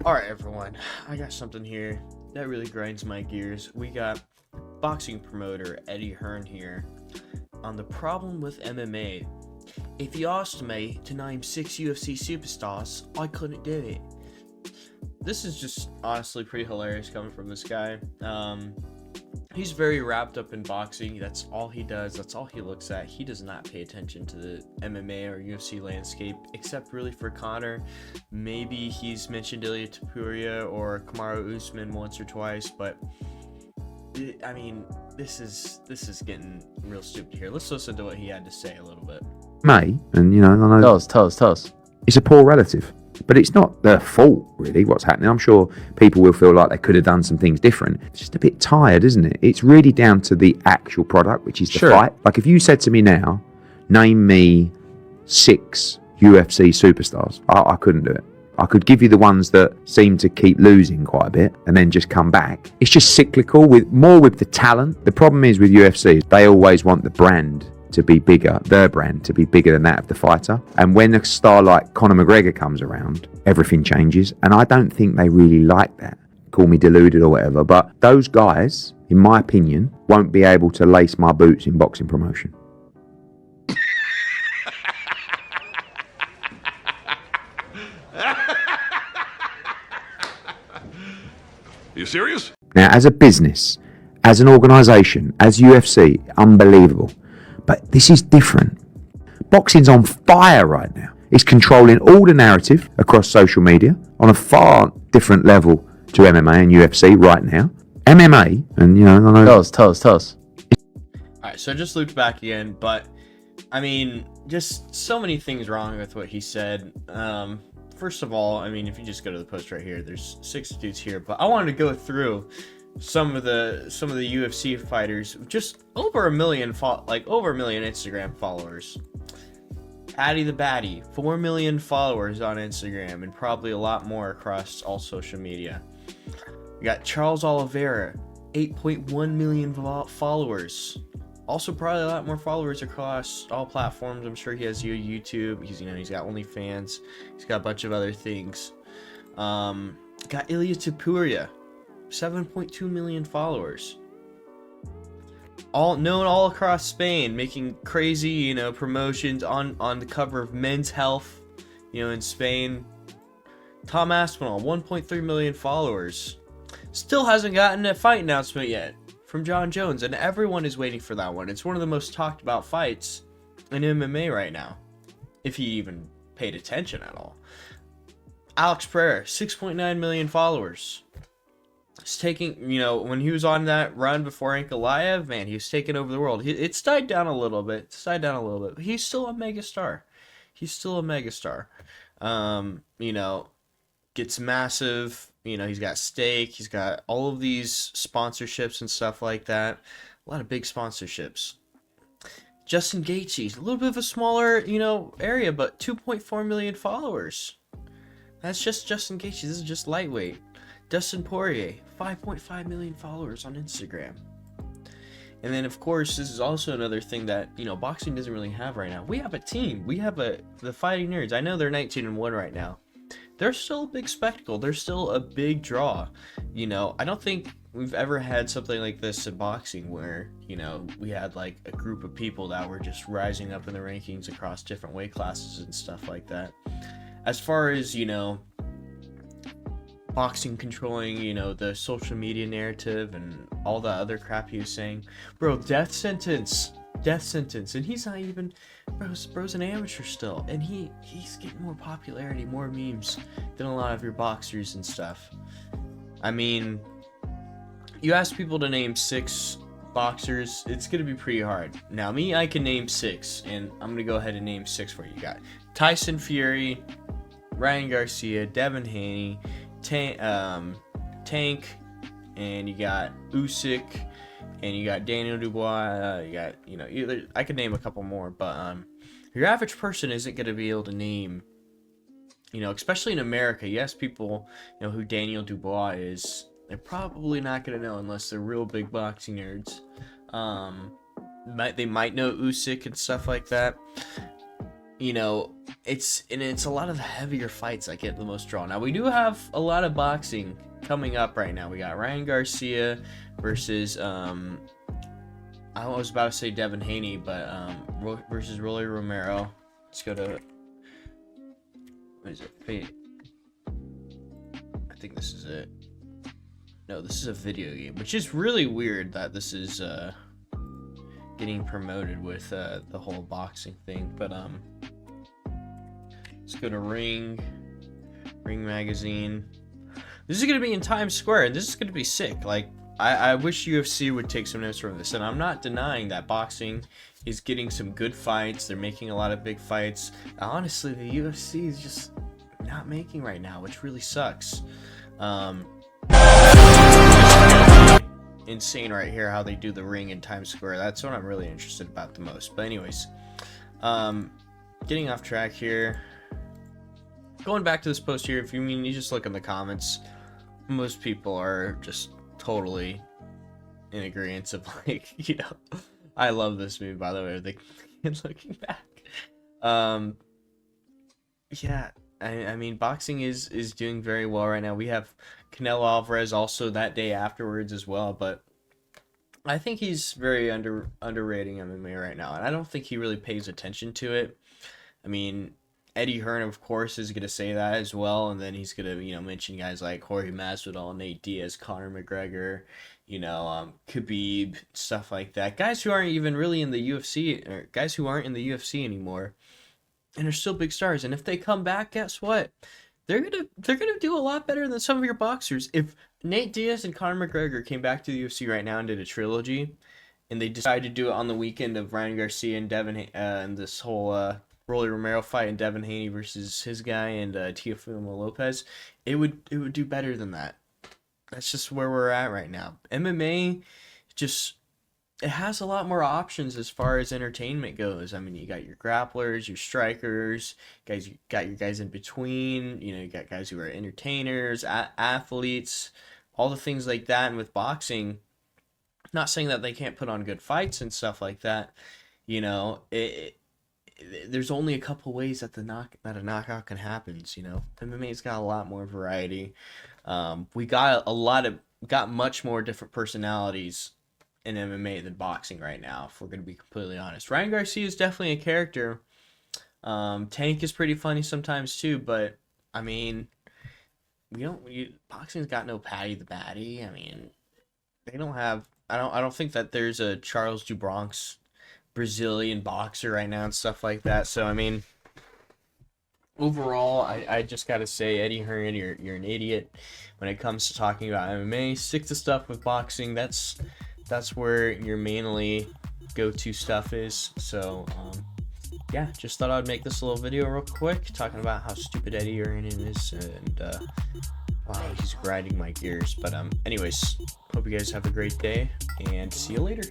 Alright everyone, I got something here that really grinds my gears. We got boxing promoter Eddie Hearn here on the problem with MMA. If you asked me to name 6 UFC superstars, I couldn't do it. This is just honestly pretty hilarious coming from this guy. He's very wrapped up in boxing. That's all he does. That's all he looks at. He does not pay attention to the MMA or UFC landscape, except really for Conor. Maybe he's mentioned Ilia Topuria or Kamaru Usman once or twice, but I mean, this is getting real stupid here. Let's listen to what he had to say a little bit. May, and I know. Tell us. It's a poor relative. But it's not their fault, really, what's happening. I'm sure people will feel like they could have done some things different. It's just a bit tired, isn't it? It's really down to the actual product, which is the fight. Like, if you said to me now, name me 6 UFC superstars, I couldn't do it. I could give you the ones that seem to keep losing quite a bit and then just come back. It's just cyclical, with the talent. The problem is with UFC, they always want the brand to be bigger, their brand to be bigger than that of the fighter. And when a star like Conor McGregor comes around, everything changes. And I don't think they really like that. Call me deluded or whatever, but those guys, in my opinion, won't be able to lace my boots in boxing promotion. You serious? Now, as a business, as an organisation, as UFC, unbelievable. But this is different. Boxing's on fire right now. It's controlling all the narrative across social media on a far different level to MMA and UFC right now. MMA, and I know. Tell us. Alright, so I just looped back again, but I mean, just so many things wrong with what he said. First of all, I mean, if you just go to the post right here, there's 6 dudes here, but I wanted to go through some of the UFC fighters, just over a million Instagram followers. Paddy the Batty, 4 million followers on Instagram, and probably a lot more across all social media. We got Charles Oliveira, 8.1 million followers. Also probably a lot more followers across all platforms. I'm sure he has YouTube. He's got OnlyFans. He's got a bunch of other things. Got Ilia Topuria, 7.2 million followers. All known all across Spain, making crazy, promotions on the cover of Men's Health, in Spain. Tom Aspinall, 1.3 million followers. Still hasn't gotten a fight announcement yet from John Jones, and everyone is waiting for that one. It's one of the most talked about fights in MMA right now, if he even paid attention at all. Alex Pereira, 6.9 million followers. He's taking, when he was on that run before Ankalaev, man, he was taking over the world. It's died down a little bit. But he's still a megastar. Gets massive. He's got stake. He's got all of these sponsorships and stuff like that. A lot of big sponsorships. Justin Gaethje, a little bit of a smaller, area, but 2.4 million followers. That's just Justin Gaethje. This is just lightweight. Dustin Poirier, 5.5 million followers on Instagram. And then, of course, this is also another thing that, boxing doesn't really have right now. We have a team. We have the Fighting Nerds. I know they're 19-1 right now. They're still a big spectacle. They're still a big draw. I don't think we've ever had something like this in boxing where, we had like a group of people that were just rising up in the rankings across different weight classes and stuff like that. As far as, boxing controlling, the social media narrative and all the other crap he was saying. Bro, death sentence. And he's not even, bro's an amateur still. And he's getting more popularity, more memes than a lot of your boxers and stuff. I mean, you ask people to name 6 boxers, it's going to be pretty hard. Now, I can name 6, and I'm going to go ahead and name 6 for you. You got Tyson Fury, Ryan Garcia, Devin Haney, Tank, and you got Usyk, and you got Daniel Dubois. You got, I could name a couple more, but your average person isn't going to be able to name, especially in America. You ask people, who Daniel Dubois is, they're probably not going to know unless they're real big boxing nerds. They might know Usyk and stuff like that. you know, it's a lot of the heavier fights that get the most draw. Now we do have a lot of boxing coming up right now. We got Ryan Garcia versus I was about to say Devin Haney, but versus Rolly Romero. Let's go to, what is it? Wait, I think this is it. No, this is a video game, which is really weird that this is getting promoted with the whole boxing thing. But let's go to Ring Magazine. This is gonna be in Times Square, and this is gonna be sick. Like, I wish UFC would take some notes from this, and I'm not denying that boxing is getting some good fights. They're making a lot of big fights. Honestly, the UFC is just not making right now, which really sucks. Insane right here how they do the Ring in Times Square. That's what I'm really interested about the most. But anyways, getting off track here. Going back to this post here, if you just look in the comments, most people are just totally in agreement of, like, you know, I love this movie, by the way. Looking back, yeah, I mean, boxing is doing very well right now. We have Canelo Alvarez also that day afterwards as well, but I think he's very underrating MMA right now, and I don't think he really pays attention to it. I mean, Eddie Hearn, of course, is going to say that as well, and then he's going to, you know, mention guys like Jorge Masvidal, Nate Diaz, Conor McGregor, you know, Khabib, stuff like that. Guys who aren't even really in the UFC, or guys who aren't in the UFC anymore, and are still big stars. And if they come back, guess what? They're gonna do a lot better than some of your boxers. If Nate Diaz and Conor McGregor came back to the UFC right now and did a trilogy, and they decided to do it on the weekend of Ryan Garcia and Devin and this whole Rolly Romero fight and Devin Haney versus his guy and Teofimo Lopez, it would do better than that. That's just where we're at right now. MMA just, it has a lot more options as far as entertainment goes. I mean, you got your grapplers, your strikers, guys, you got your guys in between, you know, you got guys who are entertainers, athletes, all the things like that. And with boxing, not saying that they can't put on good fights and stuff like that, you know, there's only a couple ways that a knockout can happen. You know, MMA's got a lot more variety. We got much more different personalities in MMA than boxing right now, if we're going to be completely honest. Ryan Garcia is definitely a character. Tank is pretty funny sometimes too, but I mean, boxing's got no Patty the Batty. I mean, they don't have, I don't think that there's a Charles DuBronx Brazilian boxer right now and stuff like that. So I mean, overall, I just gotta say, Eddie Hearn, you're an idiot when it comes to talking about MMA. Stick to stuff with boxing. That's where your mainly go-to stuff is. So yeah, just thought I'd make this little video real quick talking about how stupid Eddie Hearn is, and wow, he's grinding my gears. But anyways, hope you guys have a great day and see you later.